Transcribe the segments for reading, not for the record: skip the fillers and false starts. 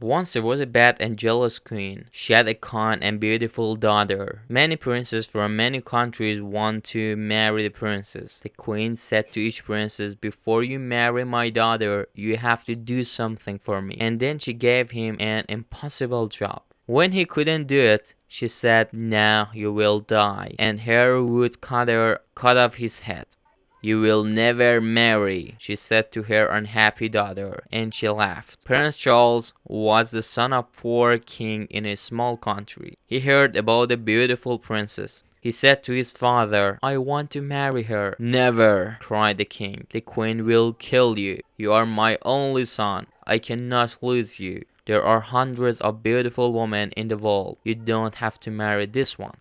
Once there was a bad and jealous queen. She had a kind and beautiful daughter. Many princes from many countries want to marry the princess. The queen said to each princess, "Before you marry my daughter, you have to do something for me." And then she gave him an impossible job. When he couldn't do it, she said, "Now you will die," and her would cut off his head. "You will never marry," she said to her unhappy daughter, and she laughed. Prince Charles was the son of a poor king in a small country. He heard about the beautiful princess. He said to his father, "I want to marry her." "Never," cried the king. "The queen will kill you. You are my only son. I cannot lose you. There are hundreds of beautiful women in the world. You don't have to marry this one."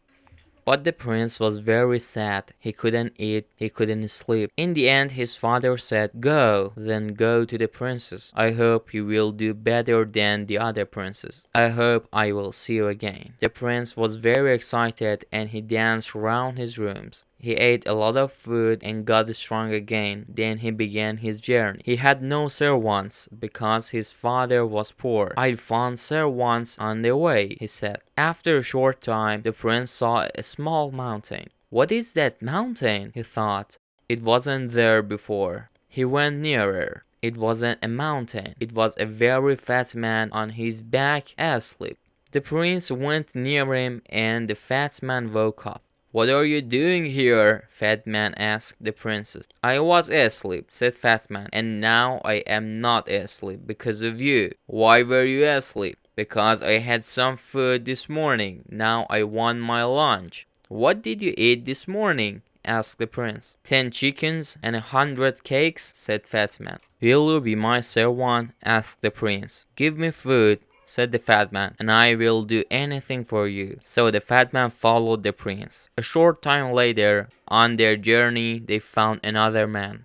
But the prince was very sad. He couldn't eat, he couldn't sleep. In the end, his father said, "Go, then go to the princess. I hope you will do better than the other princes. I hope I will see you again." The prince was very excited and he danced around his rooms. He ate a lot of food and got strong again. Then he began his journey. He had no servants because his father was poor. "I found servants on the way," he said. After a short time, the prince saw a small mountain. "What is that mountain?" he thought. It wasn't there before. He went nearer. It wasn't a mountain. It was a very fat man on his back asleep. The prince went near him and the fat man woke up. "What are you doing here?" Fat Man asked the princess. "I was asleep," said Fat Man, "and now I am not asleep because of you." "Why were you asleep?" "Because I had some food this morning. Now I want my lunch." "What did you eat this morning?" asked the prince. 10 chickens and 100 cakes," said Fat Man. "Will you be my servant?" asked the prince. "Give me food," said the fat man, "and I will do anything for you." So the fat man followed the prince. A short time later, on their journey, they found another man.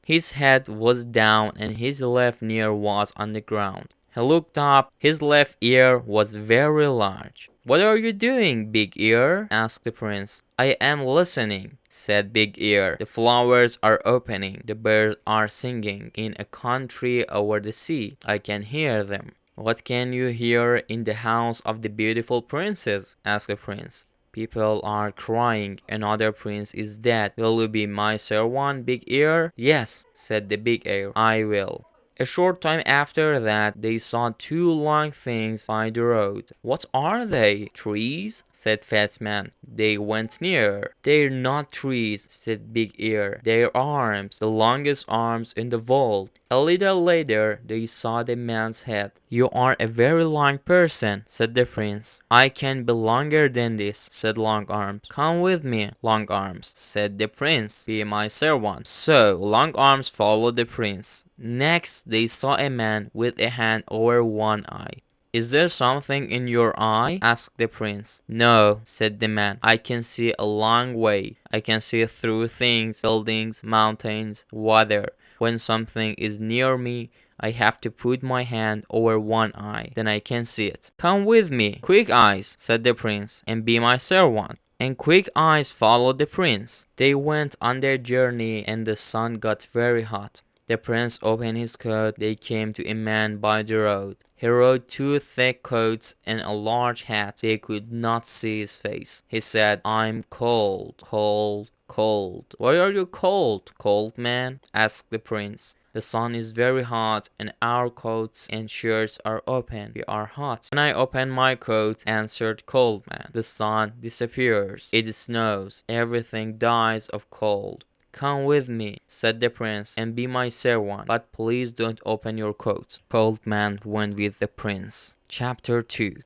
His head was down and his left ear was on the ground. He looked up. His left ear was very large. "What are you doing, Big Ear?" asked the prince. "I am listening," said Big Ear. "The flowers are opening. The birds are singing in a country over the sea. I can hear them." "What can you hear in the house of the beautiful princess?" asked the prince. "People are crying. Another prince is dead. Will you be my servant, Big Ear?" "Yes," said the Big Ear, "I will." A short time after that, they saw 2 long things by the road. "What are they?" "Trees," said Fat Man. They went nearer. "They're not trees," said Big Ear. "They're arms, the longest arms in the world." A little later, they saw the man's head. "You are a very long person," said the prince. "I can be longer than this," said Long Arms. "Come with me, Long Arms," said the prince. "Be my servant." So Long Arms followed the prince. Next, they saw a man with a hand over one eye. "Is there something in your eye?" asked the prince. "No," said the man. "I can see a long way. I can see through things, buildings, mountains, water. When something is near me, I have to put my hand over one eye. Then I can see it." "Come with me, Quick Eyes," said the prince, "and be my servant." And Quick Eyes followed the prince. They went on their journey and the sun got very hot. The prince opened his coat. They came to a man by the road. He rode 2 thick coats and a large hat. They could not see his face. He said, "I'm cold, cold, cold." "Why are you cold, cold man?" asked the prince. "The sun is very hot and our coats and shirts are open. We are hot." "When I open my coat," answered Cold Man, "the sun disappears. It snows. Everything dies of cold." "Come with me," said the prince, "and be my servant, but please don't open your coat." Cold Man went with the prince. Chapter 2.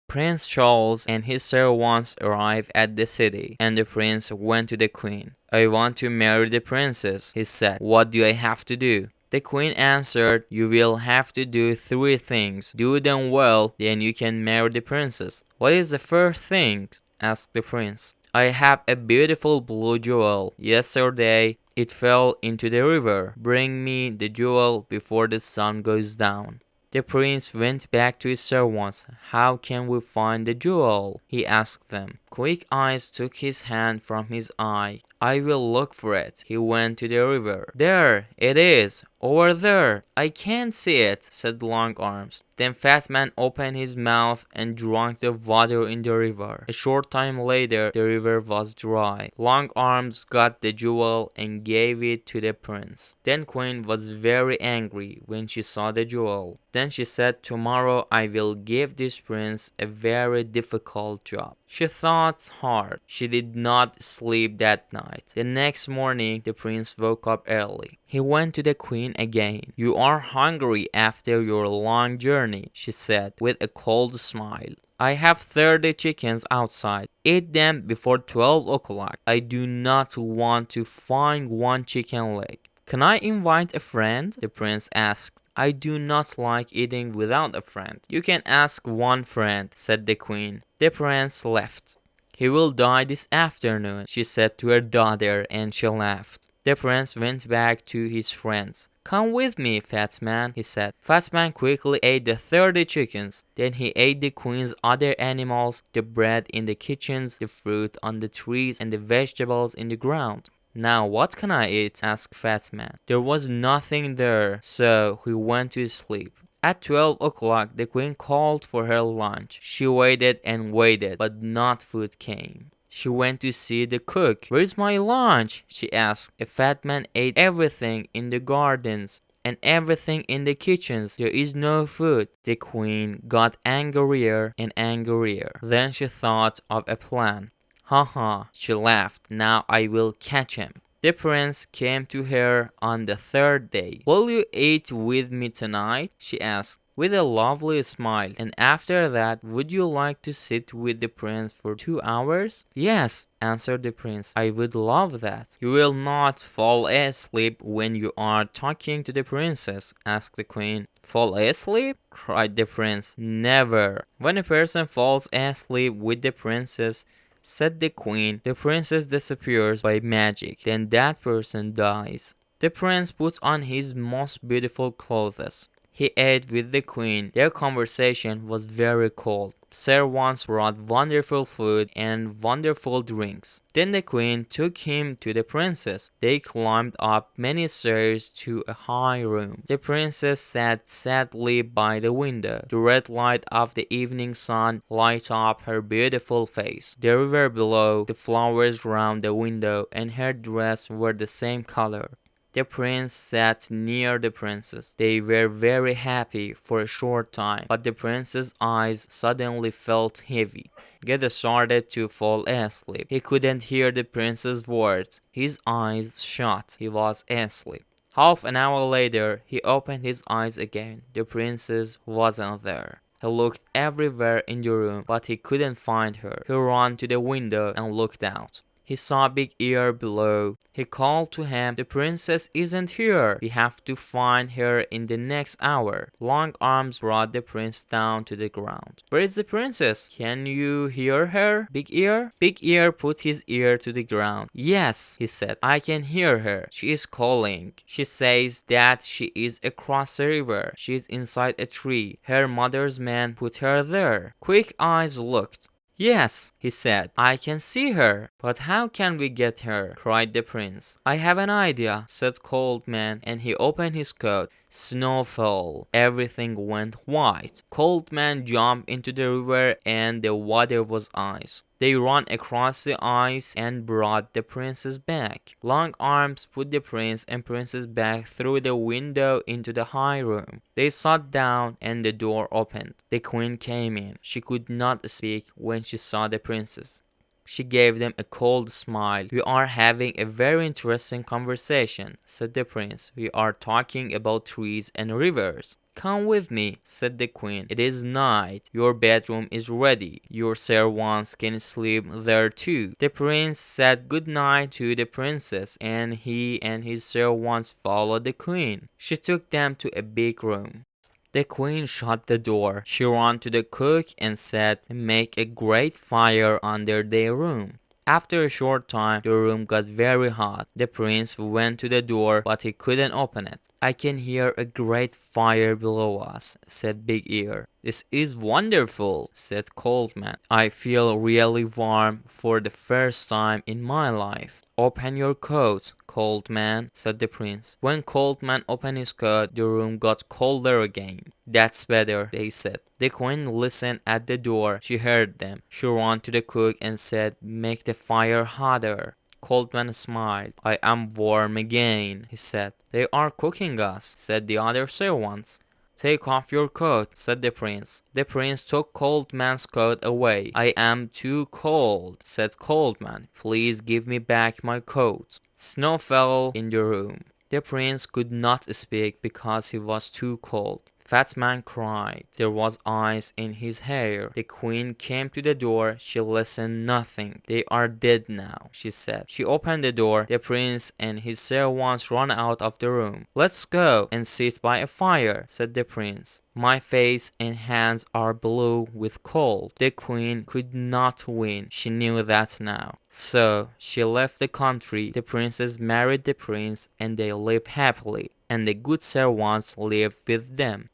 Prince Charles and his servants arrived at the city, and the prince went to the queen. "I want to marry the princess," he said. "What do I have to do?" The queen answered, "You will have to do 3 things. Do them well, then you can marry the princess." "What is the first thing?" asked the prince. "I have a beautiful blue jewel. Yesterday, it fell into the river. Bring me the jewel before the sun goes down." The prince went back to his servants. "How can we find the jewel?" he asked them. Quick Eyes took his hand from his eye. "I will look for it." He went to the river. "There it is," Over there. I can't see it, said Long Arms. Then Fat Man opened his mouth and drank the water in the river. A short time later, the river was dry. Long Arms got the jewel and gave it to the prince. Then Queen was very angry when she saw the jewel. Then she said, tomorrow I will give this prince a very difficult job. She thought hard. She did not sleep that night. The next morning, the prince woke up early. He went to the queen again. You are hungry after your long journey, she said with a cold smile. I have 30 chickens outside. Eat them before 12 o'clock. I do not want to find one chicken leg. Can I invite a friend? The prince asked. I do not like eating without a friend. You can ask one friend, said the queen. The prince left. He will die this afternoon, she said to her daughter, and she laughed. The prince went back to his friends. Come with me, Fat Man, he said. Fat Man quickly ate the 30 chickens. Then he ate the queen's other animals, the bread in the kitchens, the fruit on the trees, and the vegetables in the ground. Now what can I eat? Asked Fat Man. There was nothing there, so he went to sleep. At 12 o'clock, the queen called for her lunch. She waited and waited, but not food came. She went to see the cook. Where's my lunch? She asked. A fat man ate everything in the gardens and everything in the kitchens. There is no food. The queen got angrier and angrier. Then she thought of a plan. Ha, she laughed. Now I will catch him. The prince came to her on the third day. Will you eat with me tonight? She asked with a lovely smile. And after that, would you like to sit with the prince for 2 hours? Yes, answered the prince. I would love that. You will not fall asleep when you are talking to the princess? Asked the queen. Fall asleep? Cried the prince. Never. When a person falls asleep with the princess, said the queen, the princess disappears by magic. Then that person dies. The prince puts on his most beautiful clothes. He ate with the queen. Their conversation was very cold. Servants brought wonderful food and wonderful drinks. Then the queen took him to the princess. They climbed up many stairs to a high room. The princess sat sadly by the window. The red light of the evening sun lighted up her beautiful face. The river below, the flowers round the window, and her dress were the same color. The prince sat near the princess. They were very happy for a short time, but the prince's eyes suddenly felt heavy. He started to fall asleep. He couldn't hear the prince's words. His eyes shut. He was asleep. Half an hour later, he opened his eyes again. The princess wasn't there. He looked everywhere in the room, but he couldn't find her. He ran to the window and looked out. He saw Big Ear below. He called to him, the princess isn't here. We have to find her in the next hour. Long Arms brought the prince down to the ground. Where is the princess? Can you hear her, Big Ear? Big Ear put his ear to the ground. Yes, he said, I can hear her. She is calling. She says that she is across the river. She is inside a tree. Her mother's man put her there. Quick Eyes looked. Yes, he said, I can see her. But how can we get her? Cried the prince. I have an idea, said Cold Man, and he opened his coat. Snow fell. Everything went white. Cold Man jumped into the river and the water was ice. They ran across the ice and brought the princess back. Long Arms put the prince and princess back through the window into the high room. They sat down and the door opened. The queen came in. She could not speak when she saw the princess. She gave them a cold smile. We are having a very interesting conversation, said the prince. We are talking about trees and rivers. Come with me, said the queen. It is night. Your bedroom is ready. Your servants can sleep there too. The prince said good night to the princess, and he and his servants followed the queen. She took them to a big room. The queen shut the door. She ran to the cook and said, make a great fire under their room. After a short time, the room got very hot. The prince went to the door, but he couldn't open it. I can hear a great fire below us, said Big Ear. This is wonderful, said Cold Man. I feel really warm for the first time in my life. Open your coat, Cold Man, said the prince. When Cold Man opened his coat, the room got colder again. That's better, they said. The queen listened at the door. She heard them. She ran to the cook and said, make the fire hotter. Cold Man smiled. I am warm again, he said. They are cooking us, said the other servants. Take off your coat, said the prince. The prince took Cold Man's coat away. I am too cold, said Cold Man. Please give me back my coat. Snow fell in the room. The prince could not speak because he was too cold. Fat Man cried. There was ice in his hair. The queen came to the door. She listened nothing. They are dead now, she said. She opened the door. The prince and his servants ran out of the room. Let's go and sit by a fire, said the prince. My face and hands are blue with cold. The queen could not win. She knew that now. So she left the country. The princess married the prince and they lived happily. And the good servants lived with them.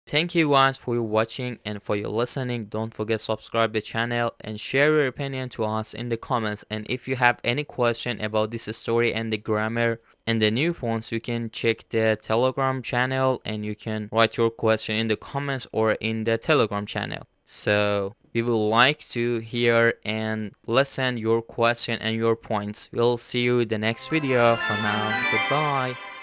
Thank you guys for watching and for your listening. Don't forget to subscribe the channel and share your opinion to us in the comments. And if you have any question about this story and the grammar and the new points, you can check the Telegram channel and you can write your question in the comments or in the Telegram channel. So we would like to hear and listen your question and your points. We'll see you in the next video. For now, goodbye.